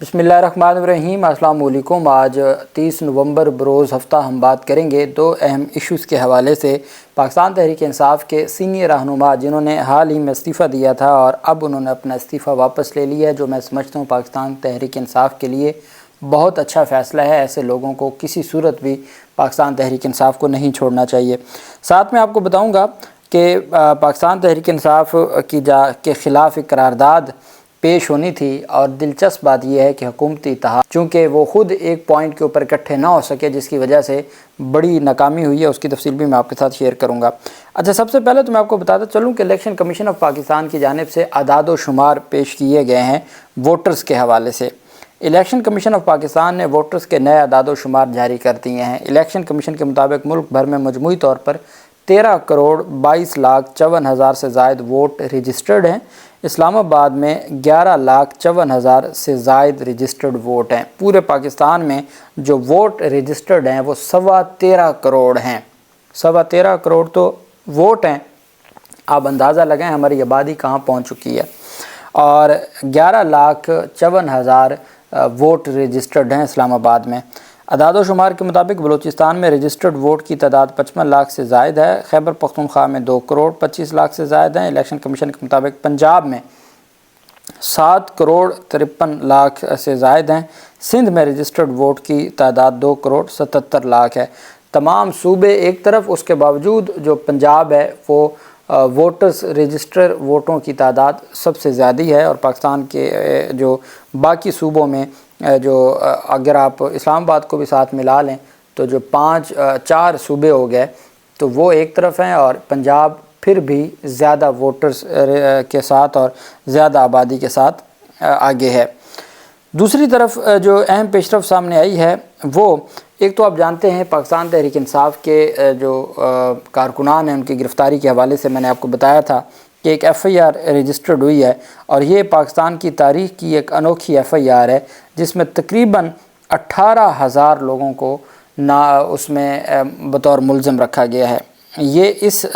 بسم اللہ الرحمن الرحیم۔ السلام علیکم۔ آج 30 نومبر بروز ہفتہ ہم بات کریں گے دو اہم ایشوز کے حوالے سے۔ پاکستان تحریک انصاف کے سینئر رہنما جنہوں نے حال ہی میں استعفیٰ دیا تھا اور اب انہوں نے اپنا استعفیٰ واپس لے لیا ہے، جو میں سمجھتا ہوں پاکستان تحریک انصاف کے لیے بہت اچھا فیصلہ ہے۔ ایسے لوگوں کو کسی صورت بھی پاکستان تحریک انصاف کو نہیں چھوڑنا چاہیے۔ ساتھ میں آپ کو بتاؤں گا کہ پاکستان تحریک انصاف کے خلاف ایک قرارداد پیش ہونی تھی، اور دلچسپ بات یہ ہے کہ حکومتی اتحاد چونکہ وہ خود ایک پوائنٹ کے اوپر اکٹھے نہ ہو سکے، جس کی وجہ سے بڑی ناکامی ہوئی ہے، اس کی تفصیل بھی میں آپ کے ساتھ شیئر کروں گا۔ اچھا، سب سے پہلے تو میں آپ کو بتاتا چلوں کہ الیکشن کمیشن آف پاکستان کی جانب سے اعداد و شمار پیش کیے گئے ہیں ووٹرز کے حوالے سے۔ الیکشن کمیشن آف پاکستان نے ووٹرز کے نئے اعداد و شمار جاری کر دیے ہیں۔ الیکشن کمیشن کے مطابق ملک بھر میں مجموعی طور پر 13,22,54,000 سے زائد ووٹ رجسٹرڈ ہیں۔ اسلام آباد میں 11,54,000 سے زائد رجسٹرڈ ووٹ ہیں۔ پورے پاکستان میں جو ووٹ رجسٹرڈ ہیں وہ 13.25 کروڑ ہیں۔ 13.25 کروڑ تو ووٹ ہیں، آپ اندازہ لگائیں ہماری آبادی کہاں پہنچ چکی ہے۔ اور 11,54,000 ووٹ رجسٹرڈ ہیں اسلام آباد میں۔ اعداد و شمار کے مطابق بلوچستان میں رجسٹرڈ ووٹ کی تعداد 55 لاکھ سے زائد ہے۔ خیبر پختونخوا میں 2,25,00,000 سے زائد ہیں۔ الیکشن کمیشن کے مطابق پنجاب میں 7,53,00,000 سے زائد ہیں۔ سندھ میں رجسٹرڈ ووٹ کی تعداد 2,77,00,000 ہے۔ تمام صوبے ایک طرف، اس کے باوجود جو پنجاب ہے وہ ووٹرز رجسٹر ووٹوں کی تعداد سب سے زیادہ ہے، اور پاکستان کے جو باقی صوبوں میں جو اگر آپ اسلام آباد کو بھی ساتھ ملا لیں تو جو 4 صوبے ہو گئے تو وہ ایک طرف ہیں، اور پنجاب پھر بھی زیادہ ووٹرز کے ساتھ اور زیادہ آبادی کے ساتھ آگے ہے۔ دوسری طرف جو اہم پیش رفت سامنے آئی ہے وہ ایک تو آپ جانتے ہیں پاکستان تحریک انصاف کے جو کارکنان ہیں ان کی گرفتاری کے حوالے سے میں نے آپ کو بتایا تھا کہ ایک ایف آئی آر رجسٹرڈ ہوئی ہے، اور یہ پاکستان کی تاریخ کی ایک انوکھی ایف آئی آر ہے جس میں تقریباً 18,000 لوگوں کو اس میں بطور ملزم رکھا گیا ہے۔ یہ اس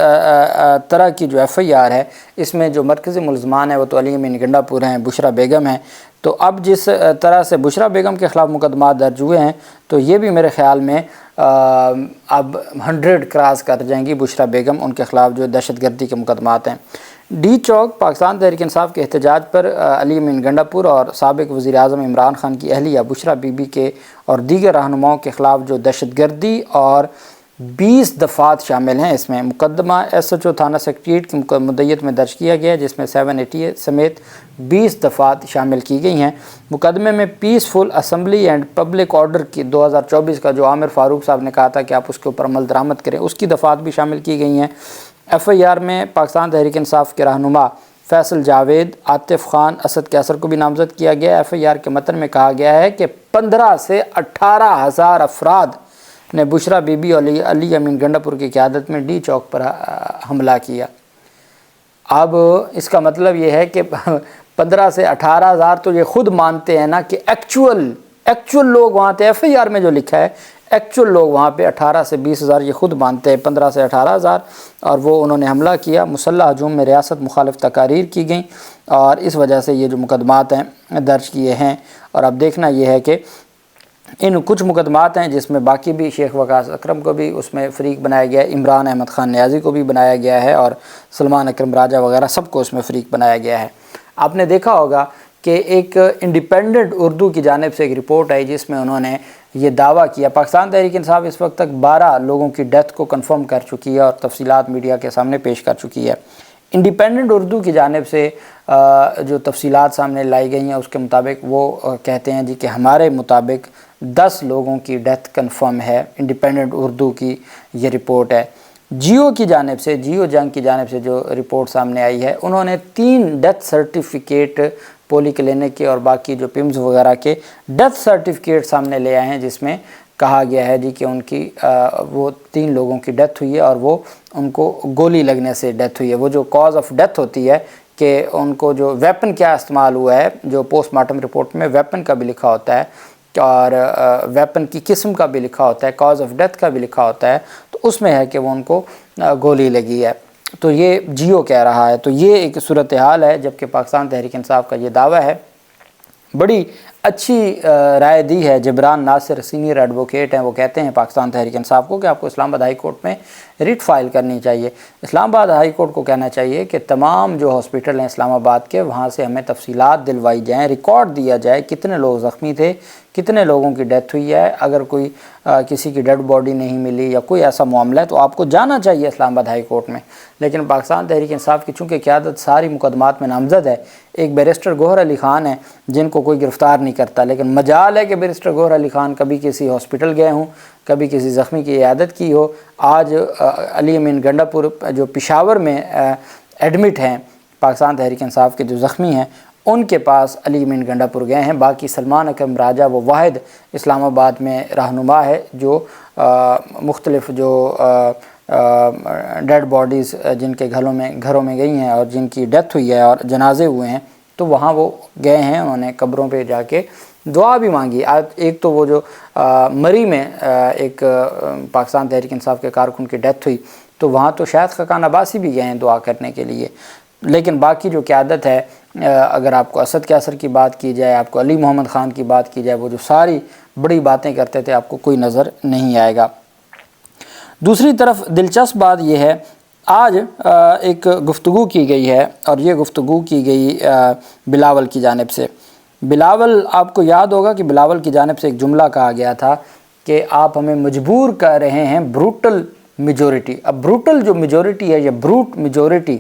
طرح کی جو ایف آئی آر ہے اس میں جو مرکزی ملزمان ہیں وہ تو علی امین گنڈا پور ہیں، بشرا بیگم ہیں۔ تو اب جس طرح سے بشرا بیگم کے خلاف مقدمات درج ہوئے ہیں تو یہ بھی میرے خیال میں اب 100 کراس کر جائیں گی بشرا بیگم، ان کے خلاف جو دہشت گردی کے مقدمات ہیں۔ ڈی چوک پاکستان تحریک انصاف کے احتجاج پر علی امین گنڈا پور اور سابق وزیر اعظم عمران خان کی اہلیہ بشرا بی بی کے اور دیگر رہنماؤں کے خلاف جو دہشت گردی اور 20 دفعات شامل ہیں، اس میں مقدمہ ایس ایچ او تھانہ سیکریٹریٹ کی مدعیت میں درج کیا گیا ہے، جس میں 788 سمیت 20 دفعات شامل کی گئی ہیں۔ مقدمے میں peaceful assembly and public order کی 2024 کا جو عامر فاروق صاحب نے کہا تھا کہ آپ اس کے اوپر عمل درآمد کریں، اس کی دفعات بھی شامل کی گئی ہیں۔ ایف آئی آر میں پاکستان تحریک انصاف کے رہنما فیصل جاوید، عاطف خان، اسد کیسر کو بھی نامزد کیا گیا ہے۔ ایف آئی آر کے متن میں کہا گیا ہے کہ 15 سے 18,000 افراد نے بشرا بی بی اور علی امین گنڈا پور کی قیادت میں ڈی چوک پر حملہ کیا۔ اب اس کا مطلب یہ ہے کہ 15 سے 18,000 تو یہ خود مانتے ہیں نا کہ ایکچول لوگ وہاں تھے۔ ایف آئی آر میں جو لکھا ہے ایکچول لوگ وہاں پہ 18 سے 20,000 یہ خود مانتے ہیں، 15 سے 18,000، اور وہ انہوں نے حملہ کیا۔ مسلح ہجوم میں ریاست مخالف تقاریر کی گئیں، اور اس وجہ سے یہ جو مقدمات ہیں درج کیے ہیں۔ اور اب دیکھنا یہ ہے کہ ان کچھ مقدمات ہیں جس میں باقی بھی شیخ وقاص اکرم کو بھی اس میں فریق بنایا گیا ہے، عمران احمد خان نیازی کو بھی بنایا گیا ہے، اور سلمان اکرم راجہ وغیرہ سب کو اس میں فریق بنایا گیا ہے۔ آپ نے دیکھا ہوگا کہ ایک انڈیپینڈنٹ اردو کی جانب سے ایک رپورٹ آئی جس میں انہوں نے یہ دعویٰ کیا، پاکستان تحریک انصاف اس وقت تک 12 لوگوں کی ڈیتھ کو کنفرم کر چکی ہے اور تفصیلات میڈیا کے سامنے پیش کر چکی ہے۔ انڈیپینڈنٹ اردو کی جانب سے جو تفصیلات سامنے لائی گئی ہیں اس کے مطابق وہ کہتے ہیں جی کہ ہمارے مطابق 10 لوگوں کی ڈیتھ کنفرم ہے۔ انڈیپینڈنٹ اردو کی یہ رپورٹ ہے۔ جیو کی جانب سے، جیو جنگ کی جانب سے جو رپورٹ سامنے آئی ہے، انہوں نے 3 ڈیتھ سرٹیفکیٹ پولی کلینک کے اور باقی جو پیمز وغیرہ کے ڈیتھ سرٹیفکیٹ سامنے لے آئے ہیں، جس میں کہا گیا ہے جی کہ ان کی وہ 3 لوگوں کی ڈیتھ ہوئی ہے، اور وہ ان کو گولی لگنے سے ڈیتھ ہوئی ہے۔ وہ جو کاز آف ڈیتھ ہوتی ہے کہ ان کو جو ویپن کیا استعمال ہوا ہے، جو پوسٹ مارٹم رپورٹ میں ویپن کا بھی لکھا ہوتا ہے اور ویپن کی قسم کا بھی لکھا ہوتا ہے، کاز آف ڈیتھ کا بھی لکھا ہوتا ہے، تو اس میں ہے کہ وہ ان کو گولی لگی ہے۔ تو یہ جیو کہہ رہا ہے۔ تو یہ ایک صورتحال ہے، جبکہ پاکستان تحریک انصاف کا یہ دعویٰ ہے۔ بڑی اچھی رائے دی ہے جبران ناصر، سینئر ایڈوکیٹ ہیں، وہ کہتے ہیں پاکستان تحریک انصاف کو کہ آپ کو اسلام آباد ہائی کورٹ میں ریٹ فائل کرنی چاہیے۔ اسلام آباد ہائی کورٹ کو کہنا چاہیے کہ تمام جو ہاسپٹل ہیں اسلام آباد کے، وہاں سے ہمیں تفصیلات دلوائی جائیں، ریکارڈ دیا جائے کتنے لوگ زخمی تھے، کتنے لوگوں کی ڈیتھ ہوئی ہے۔ اگر کوئی کسی کی ڈیڈ باڈی نہیں ملی یا کوئی ایسا معاملہ ہے تو آپ کو جانا چاہیے اسلام آباد ہائی کورٹ میں۔ لیکن پاکستان تحریک انصاف کی چونکہ قیادت ساری مقدمات میں نامزد ہے، ایک بیرسٹر گوہر علی خان ہے جن کو کوئی گرفتار نہیں کرتا، لیکن مجال ہے کہ بیرسٹر گوہر علی خان کبھی کسی ہاسپٹل گئے ہوں، کبھی کسی زخمی کی عیادت کی ہو۔ آج علی امین گنڈا پور جو پشاور میں ایڈمٹ ہیں پاکستان تحریک انصاف کے جو زخمی ہیں، ان کے پاس علی امین گنڈا پور گئے ہیں۔ باقی سلمان اکرم راجہ وہ واحد اسلام آباد میں رہنما ہے جو مختلف جو ڈیڈ باڈیز جن کے گھروں میں گئی ہیں اور جن کی ڈیتھ ہوئی ہے اور جنازے ہوئے ہیں، تو وہاں وہ گئے ہیں، انہوں نے قبروں پہ جا کے دعا بھی مانگی۔ ایک تو وہ جو مری میں ایک پاکستان تحریک انصاف کے کارکن کی ڈیتھ ہوئی، تو وہاں تو شاید خاقان عباسی بھی گئے ہیں دعا کرنے کے لیے۔ لیکن باقی جو قیادت ہے، اگر آپ کو اسد کیسر کی بات کی جائے، آپ کو علی محمد خان کی بات کی جائے، وہ جو ساری بڑی باتیں کرتے تھے، آپ کو کوئی نظر نہیں آئے گا۔ دوسری طرف دلچسپ بات یہ ہے، آج ایک گفتگو کی گئی ہے اور یہ گفتگو کی گئی بلاول کی جانب سے۔ بلاول، آپ کو یاد ہوگا کہ بلاول کی جانب سے ایک جملہ کہا گیا تھا کہ آپ ہمیں مجبور کر رہے ہیں بروٹل میجورٹی۔ اب بروٹل جو میجورٹی ہے یا بروٹ میجورٹی،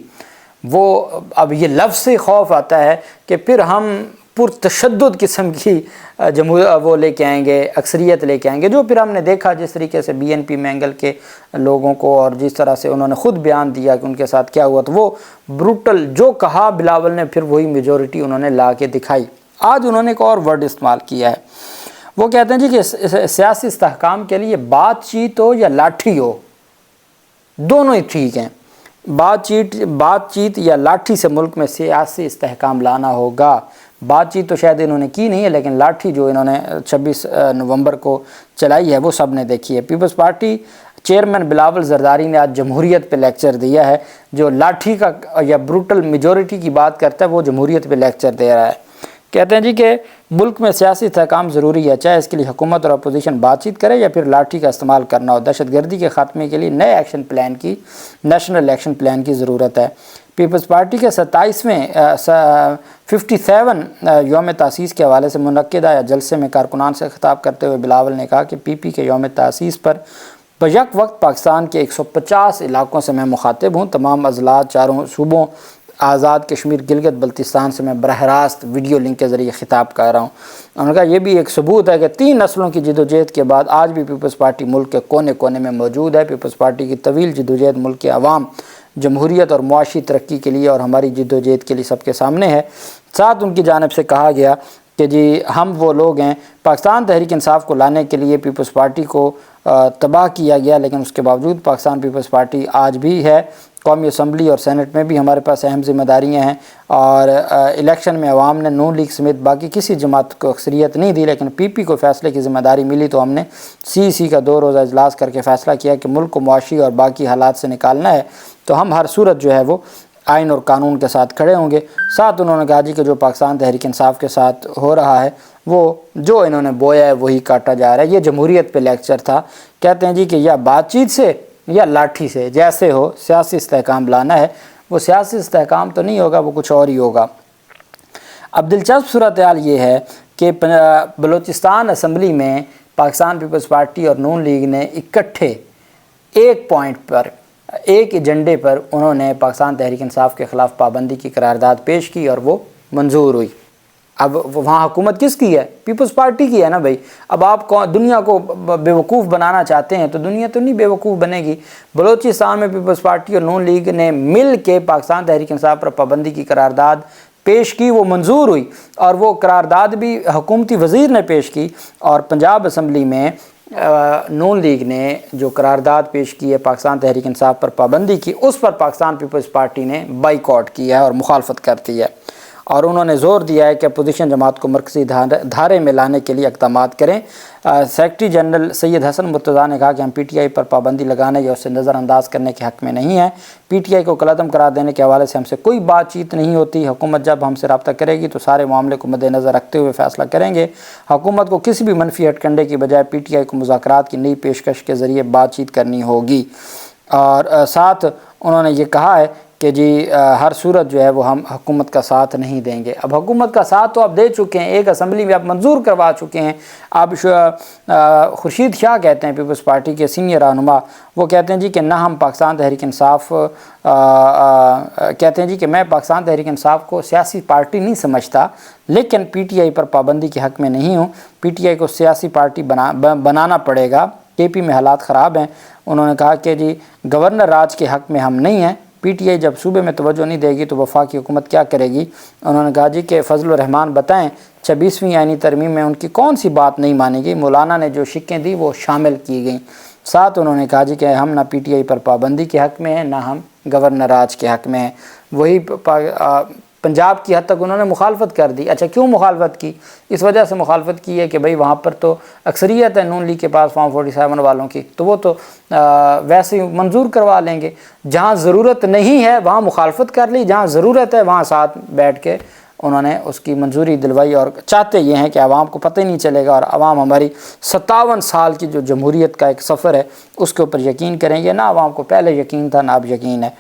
وہ اب یہ لفظ سے خوف آتا ہے کہ پھر ہم پرتشدد قسم کی وہ لے کے آئیں گے، اکثریت لے کے آئیں گے، جو پھر ہم نے دیکھا جس طریقے سے بی این پی مینگل کے لوگوں کو اور جس طرح سے انہوں نے خود بیان دیا کہ ان کے ساتھ کیا ہوا، تو وہ بروٹل جو کہا بلاول نے، پھر وہی میجورٹی انہوں نے لا کے دکھائی۔ آج انہوں نے ایک اور ورڈ استعمال کیا ہے، وہ کہتے ہیں جی کہ سیاسی استحکام کے لیے بات چیت ہو یا لاٹھی ہو، دونوں ہی ٹھیک ہیں۔ بات چیت یا لاٹھی سے ملک میں سیاسی استحکام لانا ہوگا۔ بات چیت تو شاید انہوں نے کی نہیں ہے، لیکن لاٹھی جو انہوں نے 26 نومبر کو چلائی ہے وہ سب نے دیکھی ہے۔ پیپلز پارٹی چیئرمین بلاول زرداری نے آج جمہوریت پہ لیکچر دیا ہے۔ جو لاٹھی کا یا بروٹل میجورٹی کی بات کرتا ہے وہ جمہوریت پہ لیکچر دے رہا ہے۔ کہتے ہیں جی کہ ملک میں سیاسی استحکام ضروری ہے، چاہے اس کے لیے حکومت اور اپوزیشن بات چیت کرے یا پھر لاٹھی کا استعمال کرنا ہو۔ دہشت گردی کے خاتمے کے لیے نئے ایکشن پلان کی، نیشنل ایکشن پلان کی ضرورت ہے۔ پیپلز پارٹی کے 57 یوم تاسیس کے حوالے سے منعقدہ جلسے میں کارکنان سے خطاب کرتے ہوئے بلاول نے کہا کہ پی پی کے یوم تاسیس پر بیک وقت پاکستان کے 150 علاقوں سے میں مخاطب ہوں۔ تمام اضلاع، چاروں صوبوں، آزاد کشمیر، گلگت بلتستان سے میں براہ راست ویڈیو لنک کے ذریعے خطاب کر رہا ہوں۔ انہوں نے کہا یہ بھی ایک ثبوت ہے کہ 3 نسلوں کی جدوجہد کے بعد آج بھی پیپلز پارٹی ملک کے کونے کونے میں موجود ہے۔ پیپلز پارٹی کی طویل جدوجہد ملک کے عوام، جمہوریت اور معاشی ترقی کے لیے اور ہماری جدوجہد کے لیے سب کے سامنے ہے۔ ساتھ ان کی جانب سے کہا گیا کہ جی ہم وہ لوگ ہیں، پاکستان تحریک انصاف کو لانے کے لیے پیپلز پارٹی کو تباہ کیا گیا، لیکن اس کے باوجود پاکستان پیپلز پارٹی آج بھی ہے۔ قومی اسمبلی اور سینٹ میں بھی ہمارے پاس اہم ذمہ داریاں ہیں، اور الیکشن میں عوام نے نون لیگ سمیت باقی کسی جماعت کو اکثریت نہیں دی، لیکن پی پی کو فیصلے کی ذمہ داری ملی تو ہم نے سی کا 2 روزہ اجلاس کر کے فیصلہ کیا کہ ملک کو معاشی اور باقی حالات سے نکالنا ہے، تو ہم ہر صورت جو ہے وہ آئین اور قانون کے ساتھ کھڑے ہوں گے۔ ساتھ انہوں نے کہا جی کہ جو پاکستان تحریک انصاف کے ساتھ ہو رہا ہے وہ جو انہوں نے بویا ہے وہی کاٹا جا رہا ہے۔ یہ جمہوریت پہ لیکچر تھا۔ کہتے ہیں جی کہ یا بات چیت سے یا لاٹھی سے، جیسے ہو سیاسی استحکام لانا ہے۔ وہ سیاسی استحکام تو نہیں ہوگا، وہ کچھ اور ہی ہوگا۔ اب دلچسپ صورتحال یہ ہے کہ بلوچستان اسمبلی میں پاکستان پیپلز پارٹی اور نون لیگ نے اکٹھے ایک پوائنٹ پر، ایک ایجنڈے پر انہوں نے پاکستان تحریک انصاف کے خلاف پابندی کی قرارداد پیش کی اور وہ منظور ہوئی۔ اب وہاں حکومت کس کی ہے؟ پیپلز پارٹی کی ہے نا بھائی۔ اب آپ دنیا کو بیوقوف بنانا چاہتے ہیں تو دنیا تو نہیں بیوقوف بنے گی۔ بلوچستان میں پیپلز پارٹی اور نون لیگ نے مل کے پاکستان تحریک انصاف پر پابندی کی قرارداد پیش کی، وہ منظور ہوئی، اور وہ قرارداد بھی حکومتی وزیر نے پیش کی، اور پنجاب اسمبلی میں نون لیگ نے جو قرارداد پیش کی ہے پاکستان تحریک انصاف پر پابندی کی، اس پر پاکستان پیپلز پارٹی نے بائیکاٹ کیا ہے اور مخالفت کرتی ہے۔ اور انہوں نے زور دیا ہے کہ اپوزیشن جماعت کو مرکزی دھارے میں لانے کے لیے اقدامات کریں۔ سیکرٹری جنرل سید حسن مرتضیٰ نے کہا کہ ہم پی ٹی آئی پر پابندی لگانے یا اسے نظر انداز کرنے کے حق میں نہیں ہیں۔ پی ٹی آئی کو کالعدم قرار دینے کے حوالے سے ہم سے کوئی بات چیت نہیں ہوتی۔ حکومت جب ہم سے رابطہ کرے گی تو سارے معاملے کو مد نظر رکھتے ہوئے فیصلہ کریں گے۔ حکومت کو کسی بھی منفی ہٹ کنڈے کی بجائے پی ٹی آئی کو مذاکرات کی نئی پیشکش کے ذریعے بات چیت کرنی ہوگی۔ اور ساتھ انہوں نے یہ کہا ہے کہ جی ہر صورت جو ہے وہ ہم حکومت کا ساتھ نہیں دیں گے۔ اب حکومت کا ساتھ تو آپ دے چکے ہیں، ایک اسمبلی میں آپ منظور کروا چکے ہیں۔ اب خورشید شاہ کہتے ہیں پیپلز پارٹی کے سینئر رہنما، وہ کہتے ہیں جی کہ نہ ہم پاکستان تحریک انصاف کہتے ہیں جی کہ میں پاکستان تحریک انصاف کو سیاسی پارٹی نہیں سمجھتا، لیکن پی ٹی آئی پر پابندی کے حق میں نہیں ہوں۔ پی ٹی آئی کو سیاسی پارٹی بنانا پڑے گا۔ کے پی میں حالات خراب ہیں۔ انہوں نے کہا کہ جی گورنر راج کے حق میں ہم نہیں ہیں۔ پی ٹی آئی جب صوبے میں توجہ نہیں دے گی تو وفاقی حکومت کیا کرے گی؟ انہوں نے کہا جی کہ فضل الرحمان بتائیں 26ویں آئینی ترمیم میں ان کی کون سی بات نہیں مانی گئی؟ مولانا نے جو شکیں دی وہ شامل کی گئیں۔ ساتھ انہوں نے کہا جی کہ ہم نہ پی ٹی آئی پر پابندی کے حق میں ہیں، نہ ہم گورنر راج کے حق میں ہیں۔ وہی پنجاب کی حد تک انہوں نے مخالفت کر دی۔ اچھا کیوں مخالفت کی؟ اس وجہ سے مخالفت کی ہے کہ بھئی وہاں پر تو اکثریت ہے نون لیگ کے پاس فارم 47 والوں کی، تو وہ تو ویسے ہی منظور کروا لیں گے۔ جہاں ضرورت نہیں ہے وہاں مخالفت کر لی، جہاں ضرورت ہے وہاں ساتھ بیٹھ کے انہوں نے اس کی منظوری دلوائی، اور چاہتے یہ ہیں کہ عوام کو پتہ ہی نہیں چلے گا، اور عوام ہماری 57 سال کی جو جمہوریت کا ایک سفر ہے اس کے اوپر یقین کریں گے۔ نہ عوام کو پہلے یقین تھا، نہ اب یقین ہے۔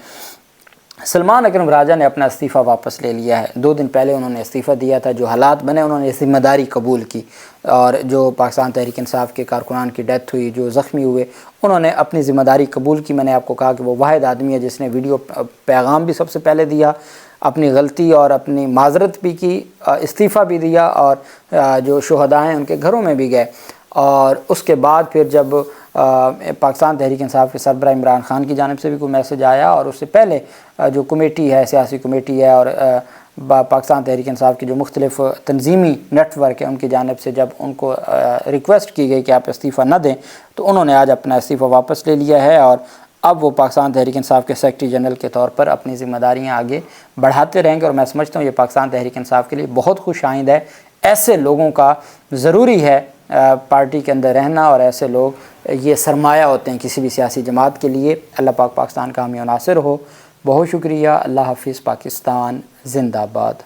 سلمان اکرم راجہ نے اپنا استعفیٰ واپس لے لیا ہے۔ 2 دن پہلے انہوں نے استعفیٰ دیا تھا، جو حالات بنے انہوں نے ذمہ داری قبول کی، اور جو پاکستان تحریک انصاف کے کارکنان کی ڈیتھ ہوئی، جو زخمی ہوئے، انہوں نے اپنی ذمہ داری قبول کی۔ میں نے آپ کو کہا کہ وہ واحد آدمی ہے جس نے ویڈیو پیغام بھی سب سے پہلے دیا، اپنی غلطی اور اپنی معذرت بھی کی، استعفیٰ بھی دیا، اور جو شہداء ہیں ان کے گھروں میں بھی گئے۔ اور اس کے بعد پھر جب پاکستان تحریک انصاف کے سربراہ عمران خان کی جانب سے بھی کوئی میسج آیا، اور اس سے پہلے جو کمیٹی ہے، سیاسی کمیٹی ہے، اور پاکستان تحریک انصاف کی جو مختلف تنظیمی نیٹ ورک ہے ان کی جانب سے جب ان کو ریکویسٹ کی گئی کہ آپ استعفیٰ نہ دیں، تو انہوں نے آج اپنا استعفیٰ واپس لے لیا ہے، اور اب وہ پاکستان تحریک انصاف کے سیکرٹری جنرل کے طور پر اپنی ذمہ داریاں آگے بڑھاتے رہیں گے۔ اور میں سمجھتا ہوں یہ پاکستان تحریک انصاف کے لیے بہت خوش آئند ہے۔ ایسے لوگوں کا ضروری ہے پارٹی کے اندر رہنا، اور ایسے لوگ یہ سرمایہ ہوتے ہیں کسی بھی سیاسی جماعت کے لیے۔ اللہ پاک پاکستان کا حامی و ناصر ہو۔ بہت شکریہ۔ اللہ حافظ۔ پاکستان زندہ باد۔